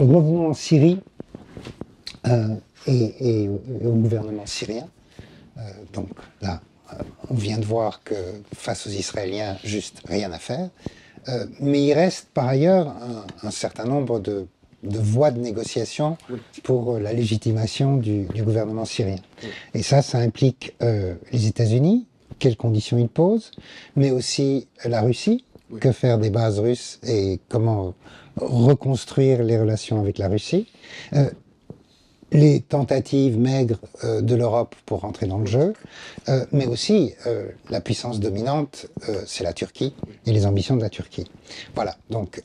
revenons en Syrie et au gouvernement syrien. Donc là, on vient de voir que face aux Israéliens, juste rien à faire. Mais il reste par ailleurs un certain nombre de voies de négociation pour la légitimation du gouvernement syrien. Et ça implique les États-Unis, quelles conditions ils posent, mais aussi la Russie, que faire des bases russes et comment reconstruire les relations avec la Russie. Les tentatives maigres de l'Europe pour rentrer dans le jeu, mais aussi la puissance dominante, c'est la Turquie et les ambitions de la Turquie. Voilà, donc,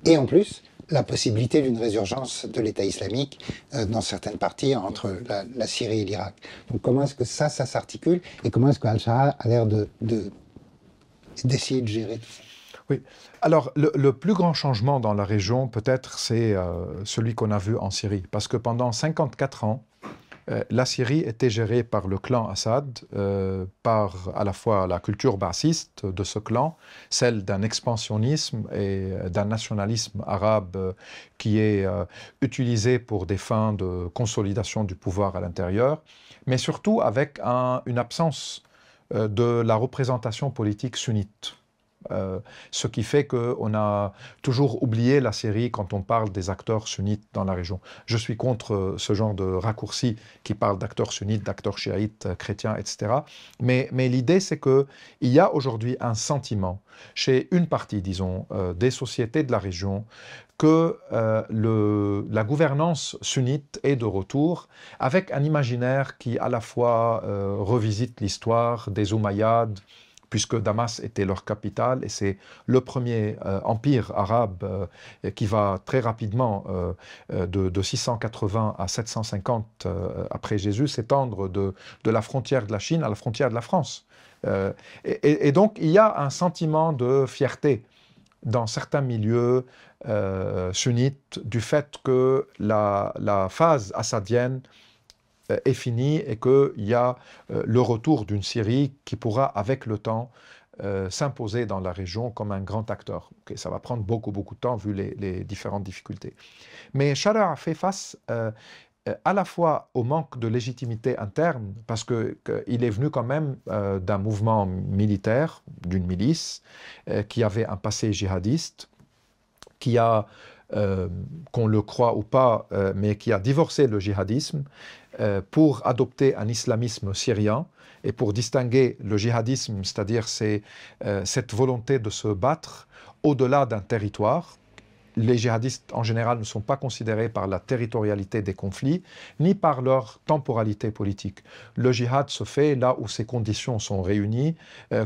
et en plus, la possibilité d'une résurgence de l'État islamique dans certaines parties entre la Syrie et l'Irak. Donc comment est-ce que ça s'articule et comment est-ce qu'Al-Shara a l'air d'essayer de gérer tout ça? Oui. Alors, le plus grand changement dans la région, peut-être, c'est celui qu'on a vu en Syrie. Parce que pendant 54 ans, la Syrie était gérée par le clan Assad, par à la fois la culture baathiste de ce clan, celle d'un expansionnisme et d'un nationalisme arabe qui est utilisé pour des fins de consolidation du pouvoir à l'intérieur, mais surtout avec une absence de la représentation politique sunnite. Ce qui fait qu'on a toujours oublié la Syrie quand on parle des acteurs sunnites dans la région. Je suis contre ce genre de raccourci qui parle d'acteurs sunnites, d'acteurs chiites, chrétiens, etc. Mais l'idée, c'est qu'il y a aujourd'hui un sentiment chez une partie, disons, des sociétés de la région que la gouvernance sunnite est de retour avec un imaginaire qui à la fois revisite l'histoire des Omeyyades, puisque Damas était leur capitale, et c'est le premier empire arabe qui va très rapidement, de 680 à 750 après Jésus, s'étendre de la frontière de la Chine à la frontière de la France. Et donc, il y a un sentiment de fierté dans certains milieux sunnites du fait que la phase assadienne est finie et qu'il y a le retour d'une Syrie qui pourra, avec le temps, s'imposer dans la région comme un grand acteur. Okay, ça va prendre beaucoup de temps vu les différentes difficultés. Mais Shara a fait face à la fois au manque de légitimité interne, parce qu'il est venu quand même d'un mouvement militaire, d'une milice, qui avait un passé djihadiste, qui a, qu'on le croit ou pas, mais qui a divorcé le djihadisme pour adopter un islamisme syrien et pour distinguer le djihadisme, c'est-à-dire cette volonté de se battre au-delà d'un territoire. Les djihadistes, en général, ne sont pas considérés par la territorialité des conflits, ni par leur temporalité politique. Le djihad se fait là où ces conditions sont réunies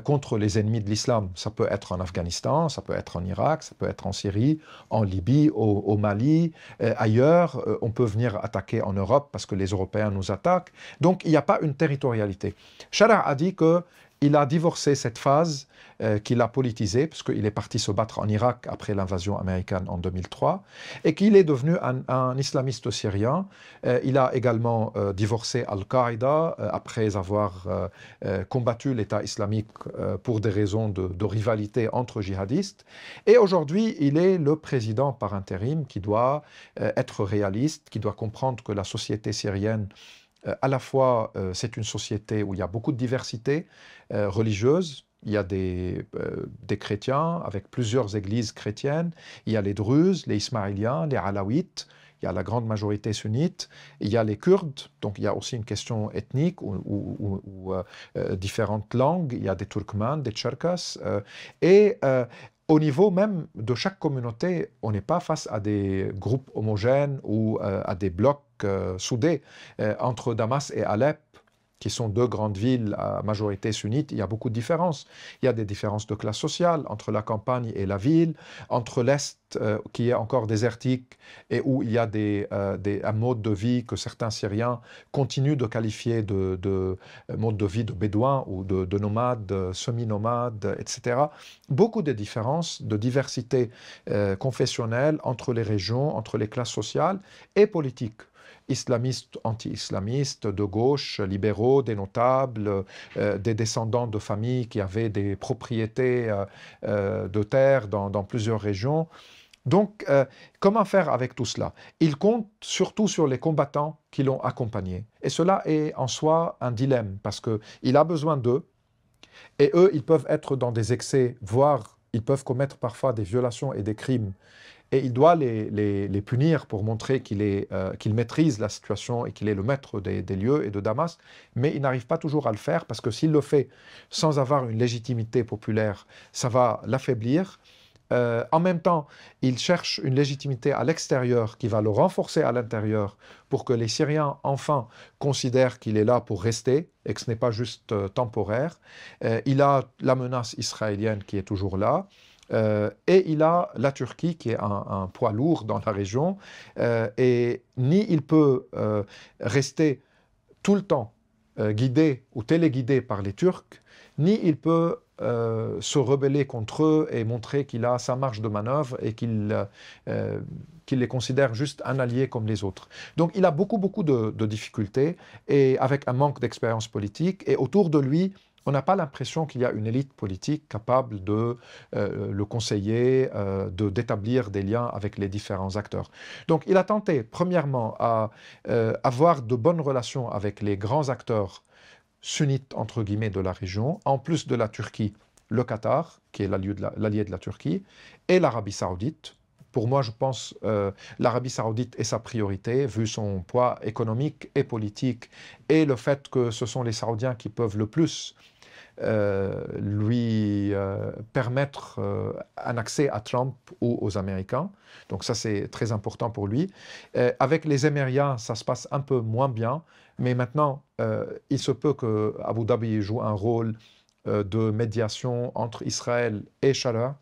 contre les ennemis de l'islam. Ça peut être en Afghanistan, ça peut être en Irak, ça peut être en Syrie, en Libye, au Mali, ailleurs. On peut venir attaquer en Europe parce que les Européens nous attaquent. Donc, il n'y a pas une territorialité. Shara a dit qu'il a divorcé cette phase qu'il a politisé, parce qu'il est parti se battre en Irak après l'invasion américaine en 2003, et qu'il est devenu un islamiste syrien. Il a également divorcé Al-Qaïda après avoir combattu l'État islamique pour des raisons de rivalité entre djihadistes. Et aujourd'hui, il est le président par intérim qui doit être réaliste, qui doit comprendre que la société syrienne, à la fois, c'est une société où il y a beaucoup de diversité religieuse. Il y a des chrétiens avec plusieurs églises chrétiennes. Il y a les Druzes, les Ismaéliens, les Alaouites. Il y a la grande majorité sunnite. Il y a les Kurdes. Donc il y a aussi une question ethnique ou différentes langues. Il y a des Turkmènes, des Tcherkasses. Au niveau même de chaque communauté, on n'est pas face à des groupes homogènes ou à des blocs soudés. Entre Damas et Alep, qui sont deux grandes villes à majorité sunnite, il y a beaucoup de différences. Il y a des différences de classe sociale entre la campagne et la ville, entre l'Est qui est encore désertique et où il y a un mode de vie que certains Syriens continuent de qualifier de mode de vie de bédouins ou de nomades, semi-nomades, etc. Beaucoup de différences, de diversité confessionnelle entre les régions, entre les classes sociales et politiques. Islamistes, anti-islamistes, de gauche, libéraux, des notables, des descendants de familles qui avaient des propriétés de terres dans plusieurs régions. Donc, comment faire avec tout cela? Il compte surtout sur les combattants qui l'ont accompagné. Et cela est en soi un dilemme, parce qu'il a besoin d'eux, et eux, ils peuvent être dans des excès, voire ils peuvent commettre parfois des violations et des crimes. Et il doit les punir pour montrer qu'il maîtrise la situation et qu'il est le maître des lieux et de Damas. Mais il n'arrive pas toujours à le faire, parce que s'il le fait sans avoir une légitimité populaire, ça va l'affaiblir. En même temps, il cherche une légitimité à l'extérieur qui va le renforcer à l'intérieur pour que les Syriens, enfin, considèrent qu'il est là pour rester et que ce n'est pas juste temporaire. Il a la menace israélienne qui est toujours là. Et il a la Turquie qui est un poids lourd dans la région. Et ni il peut rester tout le temps guidé ou téléguidé par les Turcs, ni il peut se rebeller contre eux et montrer qu'il a sa marge de manœuvre et qu'il les considère juste un allié comme les autres. Donc il a beaucoup de difficultés, et avec un manque d'expérience politique, et autour de lui, on n'a pas l'impression qu'il y a une élite politique capable de le conseiller, d'établir des liens avec les différents acteurs. Donc il a tenté, premièrement, à avoir de bonnes relations avec les grands acteurs sunnites, entre guillemets, de la région, en plus de la Turquie, le Qatar, qui est l'allié de la Turquie, et l'Arabie saoudite. Pour moi, je pense l'Arabie saoudite est sa priorité, vu son poids économique et politique, et le fait que ce sont les Saoudiens qui peuvent le plus lui permettre un accès à Trump ou aux Américains. Donc ça, c'est très important pour lui. Avec les Émiriens, ça se passe un peu moins bien, mais maintenant, il se peut que Abu Dhabi joue un rôle de médiation entre Israël et Charles.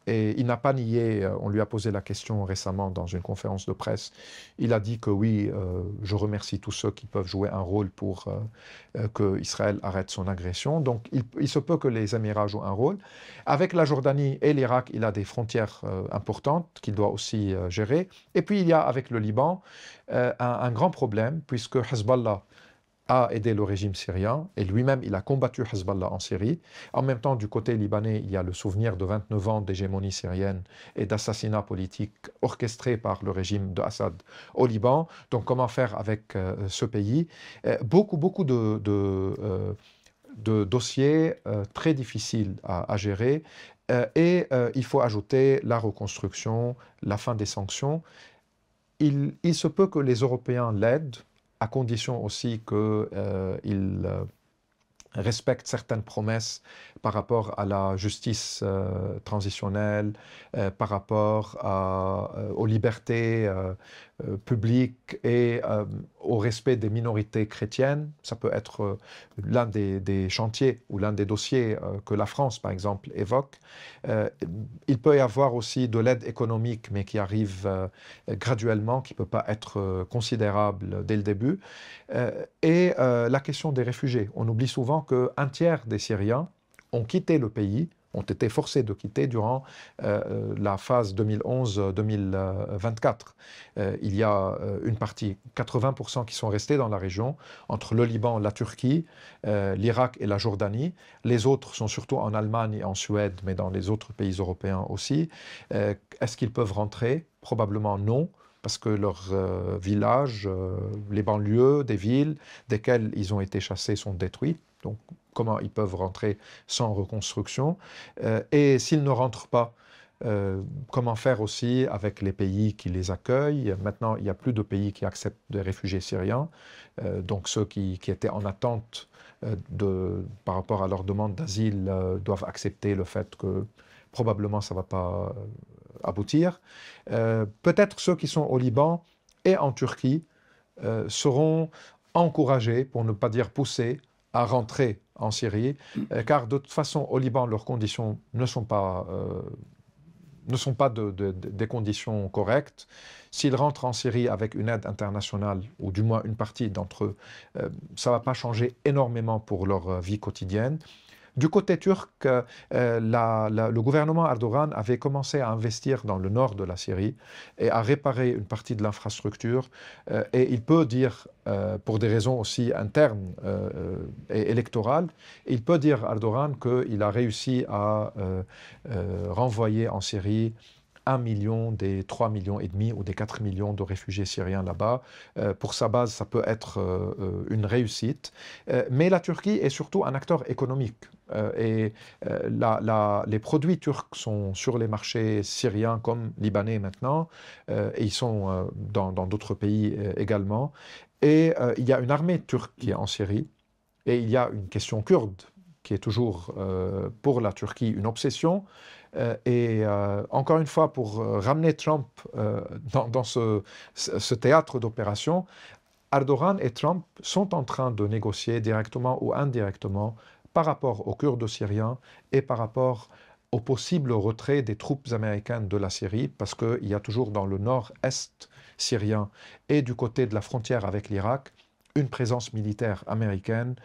Et il n'a pas nié, on lui a posé la question récemment dans une conférence de presse, il a dit que oui, je remercie tous ceux qui peuvent jouer un rôle pour que Israël arrête son agression. Donc il se peut que les Émirats jouent un rôle. Avec la Jordanie et l'Irak, il a des frontières importantes qu'il doit aussi gérer. Et puis il y a avec le Liban un grand problème, puisque Hezbollah a aidé le régime syrien, et lui-même, il a combattu Hezbollah en Syrie. En même temps, du côté libanais, il y a le souvenir de 29 ans d'hégémonie syrienne et d'assassinats politiques orchestrés par le régime d'Assad au Liban. Donc, comment faire avec ce pays? Beaucoup de dossiers très difficiles à gérer. Et il faut ajouter la reconstruction, la fin des sanctions. Il se peut que les Européens l'aident, à condition aussi qu'ils respectent certaines promesses par rapport à la justice transitionnelle, par rapport aux libertés publiques et au respect des minorités chrétiennes. Ça peut être l'un des chantiers ou l'un des dossiers que la France, par exemple, évoque. Il peut y avoir aussi de l'aide économique, mais qui arrive graduellement, qui ne peut pas être considérable dès le début. Et la question des réfugiés. On oublie souvent qu'un tiers des Syriens ont quitté le pays, ont été forcés de quitter durant la phase 2011-2024. Il y a une partie, 80% qui sont restés dans la région, entre le Liban, la Turquie, l'Irak et la Jordanie. Les autres sont surtout en Allemagne et en Suède, mais dans les autres pays européens aussi. Est-ce qu'ils peuvent rentrer? Probablement non, parce que leurs villages, les banlieues des villes desquelles ils ont été chassés sont détruits. Donc, comment ils peuvent rentrer sans reconstruction? Et s'ils ne rentrent pas, comment faire aussi avec les pays qui les accueillent? Maintenant, il n'y a plus de pays qui acceptent des réfugiés syriens. Donc, ceux qui étaient en attente par rapport à leur demande d'asile doivent accepter le fait que probablement ça ne va pas aboutir. Peut-être ceux qui sont au Liban et en Turquie seront encouragés, pour ne pas dire poussés, à rentrer en Syrie, car de toute façon, au Liban, leurs conditions ne sont pas des conditions correctes. S'ils rentrent en Syrie avec une aide internationale, ou du moins une partie d'entre eux, ça ne va pas changer énormément pour leur vie quotidienne. Du côté turc, le gouvernement Erdogan avait commencé à investir dans le nord de la Syrie et à réparer une partie de l'infrastructure. Et il peut dire, pour des raisons aussi internes et électorales, il peut dire, Erdogan, qu'il a réussi à renvoyer en Syrie 1 million des 3,5 millions ou des 4 millions de réfugiés syriens là-bas. Pour sa base, ça peut être une réussite. Mais la Turquie est surtout un acteur économique. Les produits turcs sont sur les marchés syriens comme libanais maintenant, et ils sont dans d'autres pays également. Et il y a une armée turque qui est en Syrie, et il y a une question kurde qui est toujours pour la Turquie une obsession. Encore une fois, pour ramener Trump dans ce théâtre d'opération, Erdogan et Trump sont en train de négocier directement ou indirectement par rapport aux Kurdes syriens et par rapport au possible retrait des troupes américaines de la Syrie, parce qu'il y a toujours dans le nord-est syrien et du côté de la frontière avec l'Irak une présence militaire américaine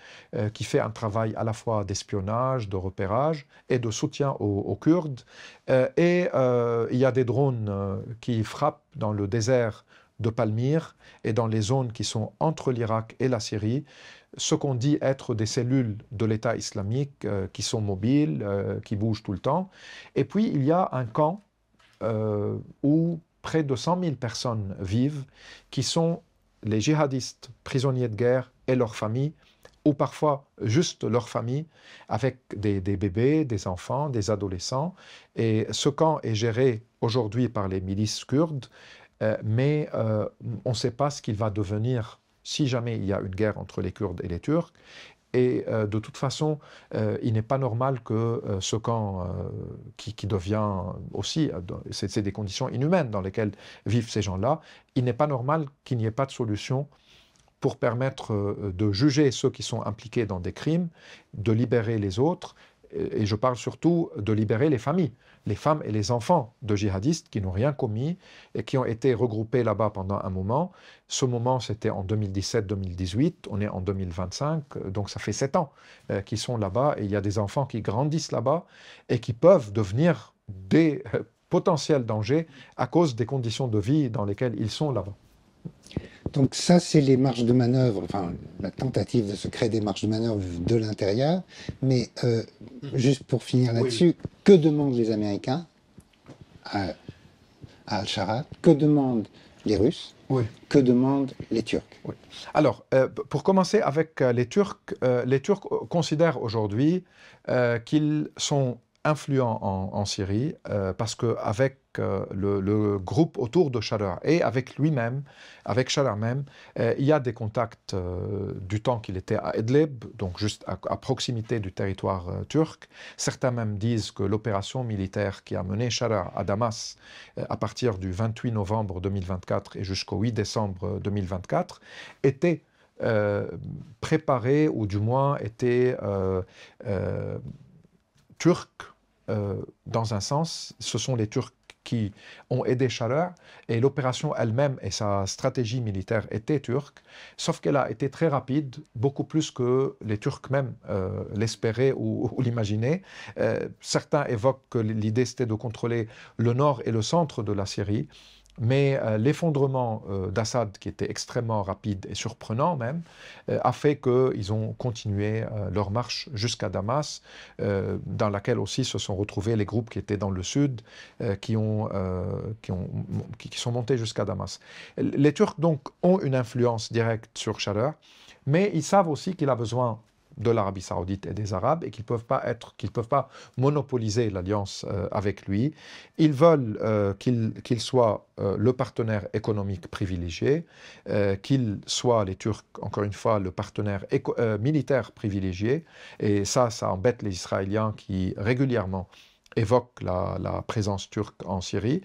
qui fait un travail à la fois d'espionnage, de repérage et de soutien aux Kurdes. Il y a des drones qui frappent dans le désert de Palmyre et dans les zones qui sont entre l'Irak et la Syrie, ce qu'on dit être des cellules de l'État islamique qui sont mobiles, qui bougent tout le temps. Et puis il y a un camp où près de 100 000 personnes vivent, qui sont les djihadistes prisonniers de guerre et leurs familles, ou parfois juste leurs familles, avec des bébés, des enfants, des adolescents. Et ce camp est géré aujourd'hui par les milices kurdes, mais on ne sait pas ce qu'il va devenir si jamais il y a une guerre entre les Kurdes et les Turcs. Et de toute façon, il n'est pas normal que ce camp, qui devient aussi, c'est des conditions inhumaines dans lesquelles vivent ces gens-là, il n'est pas normal qu'il n'y ait pas de solution pour permettre de juger ceux qui sont impliqués dans des crimes, de libérer les autres, et je parle surtout de libérer les familles, les femmes et les enfants de djihadistes qui n'ont rien commis et qui ont été regroupés là-bas pendant un moment. Ce moment, c'était en 2017-2018, on est en 2025, donc ça fait 7 ans qu'ils sont là-bas, et il y a des enfants qui grandissent là-bas et qui peuvent devenir des potentiels dangers à cause des conditions de vie dans lesquelles ils sont là-bas. Donc ça, c'est les marges de manœuvre, enfin la tentative de se créer des marges de manœuvre de l'intérieur. Mais juste pour finir là-dessus, oui. Que demandent les Américains à Al-Sharat? Que demandent les Russes? Oui. Que demandent les Turcs? Oui. Alors, pour commencer avec les Turcs considèrent aujourd'hui qu'ils sont influents en Syrie parce qu'avec le groupe autour de Sharar et avec lui-même, avec Sharar même, il y a des contacts du temps qu'il était à Idlib, donc juste à proximité du territoire turc. Certains même disent que l'opération militaire qui a mené Sharar à Damas à partir du 28 novembre 2024 et jusqu'au 8 décembre 2024 était préparée, ou du moins était turque. Dans un sens, ce sont les Turcs qui ont aidé Sharar, et l'opération elle-même et sa stratégie militaire étaient turques, sauf qu'elle a été très rapide, beaucoup plus que les Turcs même l'espéraient ou l'imaginaient. Certains évoquent que l'idée c'était de contrôler le nord et le centre de la Syrie, mais l'effondrement d'Assad, qui était extrêmement rapide et surprenant même, a fait qu'ils ont continué leur marche jusqu'à Damas, dans laquelle aussi se sont retrouvés les groupes qui étaient dans le sud, qui sont montés jusqu'à Damas. Les Turcs donc ont une influence directe sur Sharar, mais ils savent aussi qu'il a besoin de l'Arabie saoudite et des Arabes, et qu'ils ne peuvent pas monopoliser l'alliance avec lui. Ils veulent qu'il soit le partenaire économique privilégié, qu'il soit, les Turcs, encore une fois, le partenaire militaire privilégié, et ça embête les Israéliens qui régulièrement évoquent la présence turque en Syrie,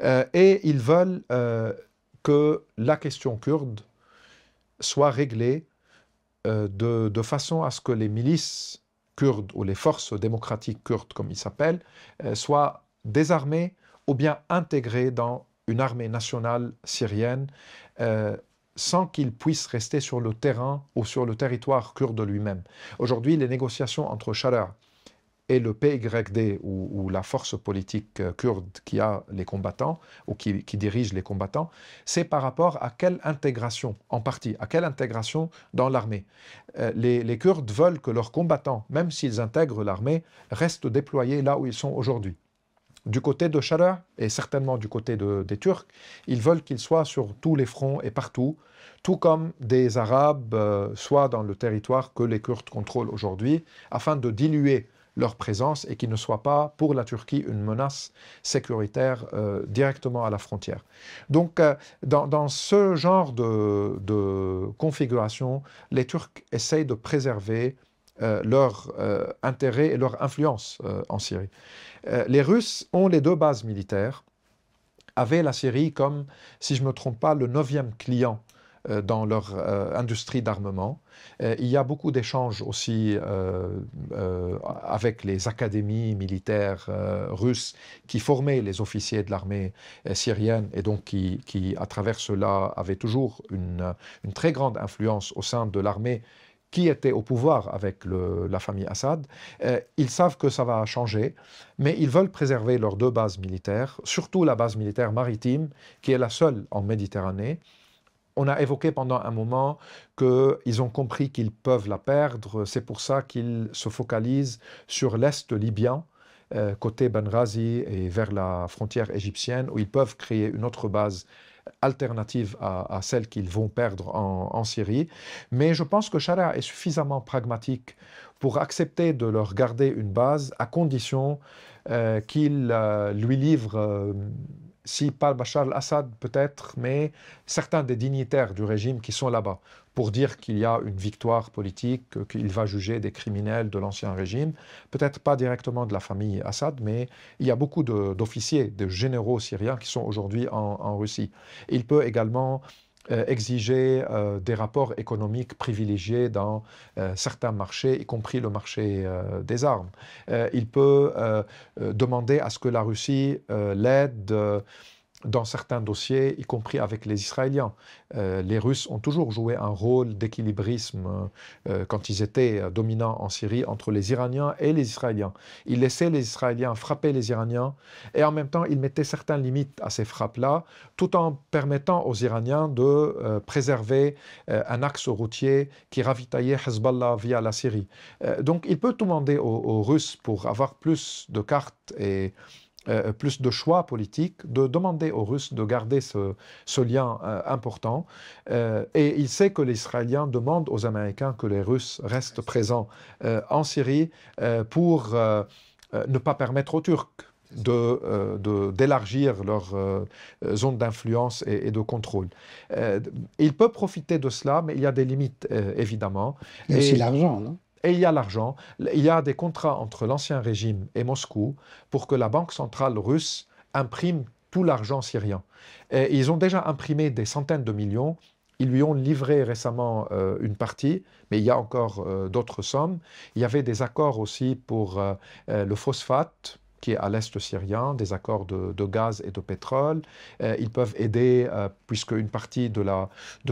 et ils veulent que la question kurde soit réglée de façon à ce que les milices kurdes ou les forces démocratiques kurdes, comme ils s'appellent, soient désarmées ou bien intégrées dans une armée nationale syrienne sans qu'ils puissent rester sur le terrain ou sur le territoire kurde lui-même. Aujourd'hui, les négociations entre Sharar et le PYD, ou la force politique kurde qui a les combattants, ou qui dirige les combattants, c'est par rapport à quelle intégration, en partie, à quelle intégration dans l'armée. Les Kurdes veulent que leurs combattants, même s'ils intègrent l'armée, restent déployés là où ils sont aujourd'hui. du côté de Sharia et certainement du côté des Turcs, ils veulent qu'ils soient sur tous les fronts et partout, tout comme des Arabes, soit dans le territoire que les Kurdes contrôlent aujourd'hui, afin de diluer leur présence et qu'ils ne soient pas, pour la Turquie, une menace sécuritaire directement à la frontière. Donc, dans ce genre de configuration, les Turcs essayent de préserver leur intérêt et leur influence en Syrie. Les Russes ont les deux bases militaires, avaient la Syrie comme, si je ne me trompe pas, le 9e client dans leur industrie d'armement. Il y a beaucoup d'échanges aussi avec les académies militaires russes qui formaient les officiers de l'armée syrienne et donc qui, à travers cela, avaient toujours une très grande influence au sein de l'armée qui était au pouvoir avec la famille Assad. Ils savent que ça va changer, mais ils veulent préserver leurs deux bases militaires, surtout la base militaire maritime, qui est la seule en Méditerranée. On a évoqué pendant un moment qu'ils ont compris qu'ils peuvent la perdre. C'est pour ça qu'ils se focalisent sur l'Est libyen, côté Benghazi et vers la frontière égyptienne, où ils peuvent créer une autre base alternative à celle qu'ils vont perdre en Syrie. Mais je pense que Sharia est suffisamment pragmatique pour accepter de leur garder une base à condition qu'ils lui livrent si pas Bachar al-Assad peut-être, mais certains des dignitaires du régime qui sont là-bas, pour dire qu'il y a une victoire politique, qu'il va juger des criminels de l'ancien régime, peut-être pas directement de la famille Assad, mais il y a beaucoup d'officiers, de généraux syriens qui sont aujourd'hui en Russie. Il peut également exiger des rapports économiques privilégiés dans certains marchés, y compris le marché des armes. Il peut demander à ce que la Russie l'aide dans certains dossiers, y compris avec les Israéliens. Les Russes ont toujours joué un rôle d'équilibrisme quand ils étaient dominants en Syrie entre les Iraniens et les Israéliens. Ils laissaient les Israéliens frapper les Iraniens et en même temps, ils mettaient certaines limites à ces frappes-là, tout en permettant aux Iraniens de préserver un axe routier qui ravitaillait Hezbollah via la Syrie. Donc, il peut tout demander aux Russes pour avoir plus de cartes et plus de choix politiques, de demander aux Russes de garder ce lien important. Et il sait que les Israéliens demandent aux Américains que les Russes restent présents en Syrie pour ne pas permettre aux Turcs d'élargir leur zone d'influence et de contrôle. Il peut profiter de cela, mais il y a des limites, évidemment. Il y a aussi l'argent, non? Et il y a l'argent, il y a des contrats entre l'ancien régime et Moscou pour que la Banque centrale russe imprime tout l'argent syrien. Et ils ont déjà imprimé des centaines de millions, ils lui ont livré récemment une partie, mais il y a encore d'autres sommes. Il y avait des accords aussi pour le phosphate, qui est à l'est syrien, des accords de gaz et de pétrole. Ils peuvent aider, puisque une partie de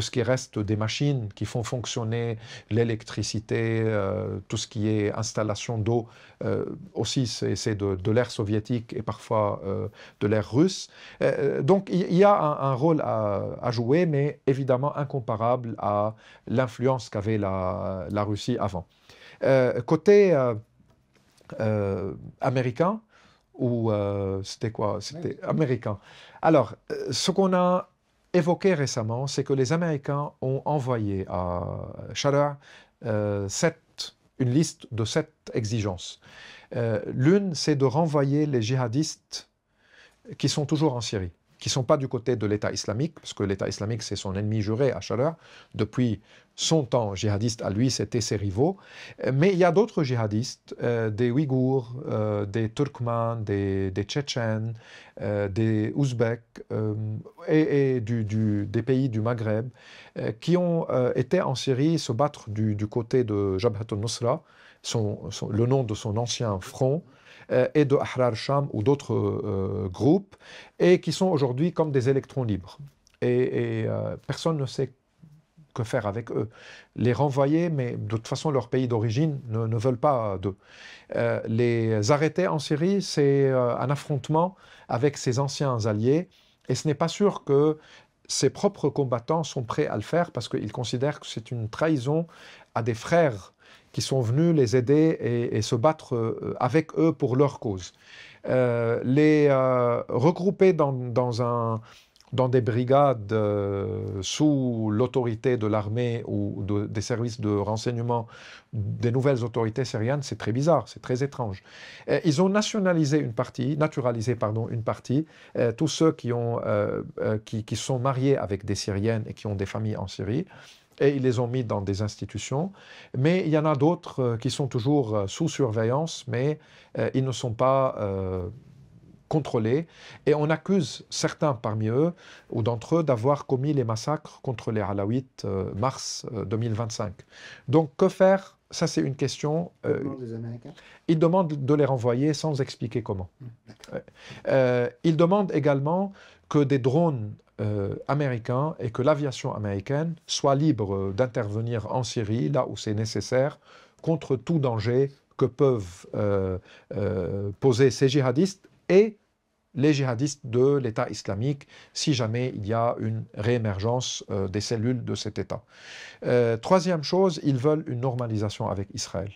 ce qui reste des machines qui font fonctionner l'électricité, tout ce qui est installation d'eau, aussi c'est de l'ère soviétique et parfois de l'ère russe. Donc il y a un rôle à jouer, mais évidemment incomparable à l'influence qu'avait la Russie avant. Côté américain, ou c'était quoi? C'était américain. Alors, ce qu'on a évoqué récemment, c'est que les Américains ont envoyé à Sharia une liste de 7 exigences. L'une, c'est de renvoyer les djihadistes qui sont toujours en Syrie, qui ne sont pas du côté de l'État islamique, parce que l'État islamique, c'est son ennemi juré à Sharia. Depuis son temps djihadiste à lui, c'était ses rivaux. Mais il y a d'autres djihadistes, des Ouïghours, des Turkmènes, des Tchétchènes, des Ouzbeks et des pays du Maghreb qui ont été en Syrie se battre du côté de Jabhat al-Nusra, le nom de son ancien front, et de Ahrar Sham ou d'autres groupes, et qui sont aujourd'hui comme des électrons libres. Et personne ne sait que faire avec eux. Les renvoyer, mais de toute façon, leur pays d'origine ne veulent pas d'eux. Les arrêter en Syrie, c'est un affrontement avec ses anciens alliés, et ce n'est pas sûr que ses propres combattants sont prêts à le faire, parce qu'ils considèrent que c'est une trahison à des frères qui sont venus les aider et se battre avec eux pour leur cause. Les regrouper dans des brigades sous l'autorité de l'armée ou des services de renseignement des nouvelles autorités syriennes, c'est très bizarre, c'est très étrange. Ils ont naturalisé une partie, tous ceux qui sont mariés avec des Syriennes et qui ont des familles en Syrie, et ils les ont mis dans des institutions. Mais il y en a d'autres qui sont toujours sous surveillance, mais ils ne sont pas contrôlés, et on accuse certains parmi eux ou d'entre eux d'avoir commis les massacres contre les Alaouites mars 2025. Donc que faire? Ça, c'est une question. Des Américains. Ils demandent de les renvoyer sans expliquer comment. Ils demandent également que des drones américains et que l'aviation américaine soient libres d'intervenir en Syrie, là où c'est nécessaire, contre tout danger que peuvent poser ces djihadistes et les djihadistes de l'État islamique, si jamais il y a une réémergence des cellules de cet État. Troisième chose, ils veulent une normalisation avec Israël,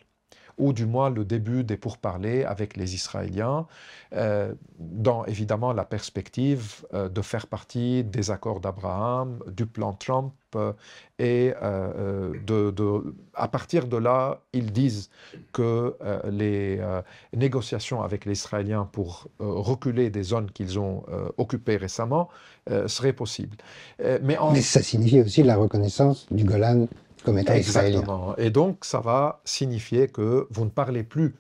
ou du moins le début des pourparlers avec les Israéliens, dans évidemment la perspective de faire partie des accords d'Abraham, du plan Trump, et à partir de là, ils disent que les négociations avec les Israéliens pour reculer des zones qu'ils ont occupées récemment seraient possibles. Mais ça signifie aussi la reconnaissance du Golan comme État israélien. Exactement. Et donc, ça va signifier que vous ne parlez plus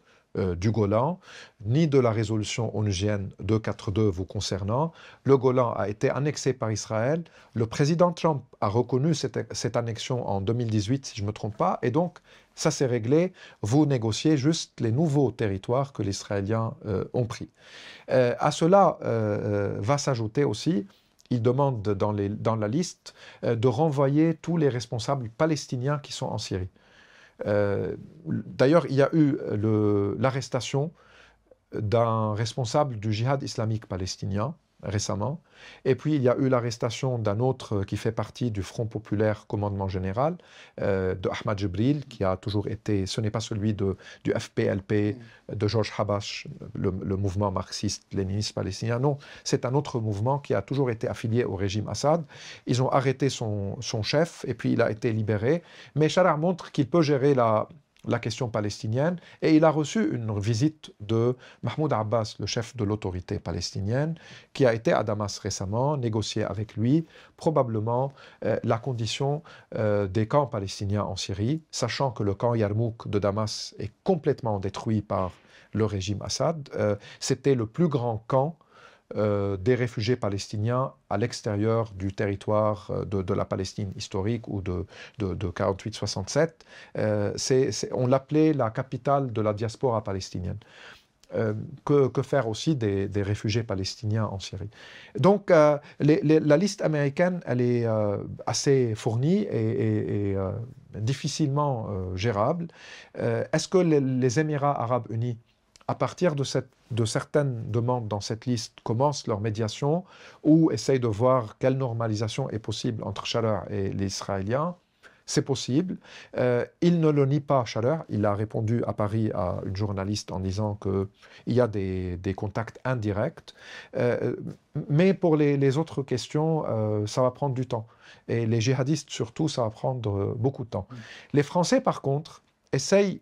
du Golan, ni de la résolution onusienne 242 vous concernant. Le Golan a été annexé par Israël. Le président Trump a reconnu cette annexion en 2018, si je ne me trompe pas, et donc ça s'est réglé. Vous négociez juste les nouveaux territoires que les Israéliens ont pris. À cela va s'ajouter aussi, il demande dans la liste de renvoyer tous les responsables palestiniens qui sont en Syrie. D'ailleurs, il y a eu l'arrestation d'un responsable du djihad islamique palestinien récemment, et puis il y a eu l'arrestation d'un autre qui fait partie du Front populaire commandement général, de Ahmad Jibril, qui a toujours été, ce n'est pas celui du FPLP, de Georges Habash, le mouvement marxiste-léniniste palestinien, non, c'est un autre mouvement qui a toujours été affilié au régime Assad. Ils ont arrêté son chef, et puis il a été libéré, mais Sharar montre qu'il peut gérer la question palestinienne, et il a reçu une visite de Mahmoud Abbas, le chef de l'autorité palestinienne, qui a été à Damas récemment, négocié avec lui probablement la condition des camps palestiniens en Syrie, sachant que le camp Yarmouk de Damas est complètement détruit par le régime Assad. C'était le plus grand camp des réfugiés palestiniens à l'extérieur du territoire de la Palestine historique ou de 48-67. On l'appelait la capitale de la diaspora palestinienne. Que faire aussi des réfugiés palestiniens en Syrie. Donc la liste américaine, elle est assez fournie et difficilement gérable. Est-ce que les Émirats arabes unis, à partir de certaines demandes dans cette liste, commencent leur médiation ou essayent de voir quelle normalisation est possible entre Sharar et les Israéliens? C'est possible. Il ne le nie pas, Sharar. Il a répondu à Paris à une journaliste en disant qu'il y a des contacts indirects. Mais pour les autres questions, ça va prendre du temps. Et les djihadistes, surtout, ça va prendre beaucoup de temps. Les Français, par contre, essayent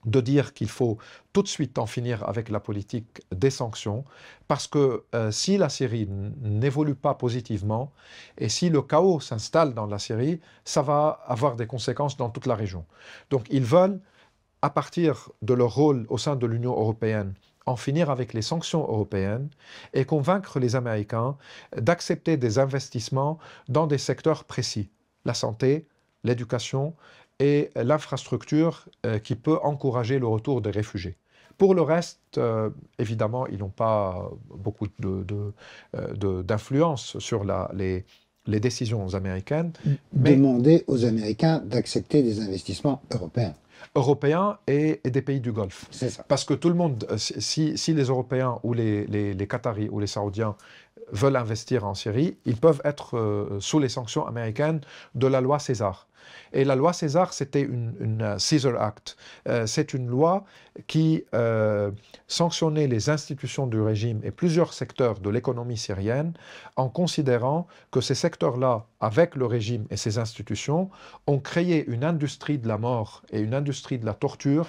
de dire qu'il faut tout de suite en finir avec la politique des sanctions, parce que si la Syrie n'évolue pas positivement, et si le chaos s'installe dans la Syrie, ça va avoir des conséquences dans toute la région. Donc ils veulent, à partir de leur rôle au sein de l'Union européenne, en finir avec les sanctions européennes et convaincre les Américains d'accepter des investissements dans des secteurs précis, la santé, l'éducation et l'infrastructure qui peut encourager le retour des réfugiés. Pour le reste, évidemment, ils n'ont pas beaucoup d'influence sur les décisions américaines. Demander aux Américains d'accepter des investissements européens et des pays du Golfe. C'est ça. Parce que tout le monde, si les Européens ou les Qataris ou les Saoudiens veulent investir en Syrie, ils peuvent être sous les sanctions américaines de la loi César. Et la loi César, c'était une Caesar Act. C'est une loi qui sanctionnait les institutions du régime et plusieurs secteurs de l'économie syrienne en considérant que ces secteurs-là, avec le régime et ses institutions, ont créé une industrie de la mort et une industrie de la torture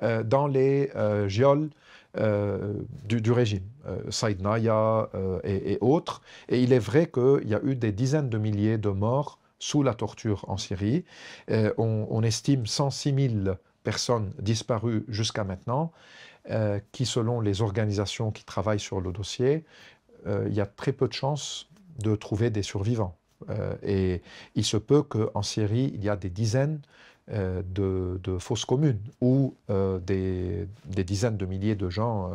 dans les geôles du régime, Saïd Naya et autres. Et il est vrai qu'il y a eu des dizaines de milliers de morts sous la torture en Syrie. On estime 106 000 personnes disparues jusqu'à maintenant, qui, selon les organisations qui travaillent sur le dossier, il y a très peu de chances de trouver des survivants. Et il se peut qu'en Syrie, il y a des dizaines de fosses communes où des dizaines de milliers de gens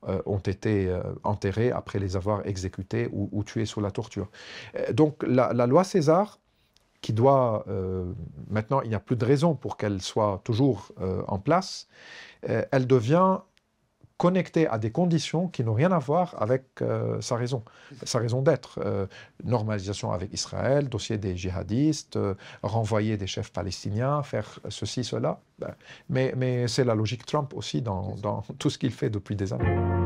ont été enterrés après les avoir exécutés ou tués sous la torture. Donc la loi César, qui doit, maintenant il n'y a plus de raison pour qu'elle soit toujours en place, elle devient connectée à des conditions qui n'ont rien à voir avec sa raison d'être. Normalisation avec Israël, dossier des djihadistes, renvoyer des chefs palestiniens, faire ceci, cela. Mais c'est la logique Trump aussi dans tout ce qu'il fait depuis des années.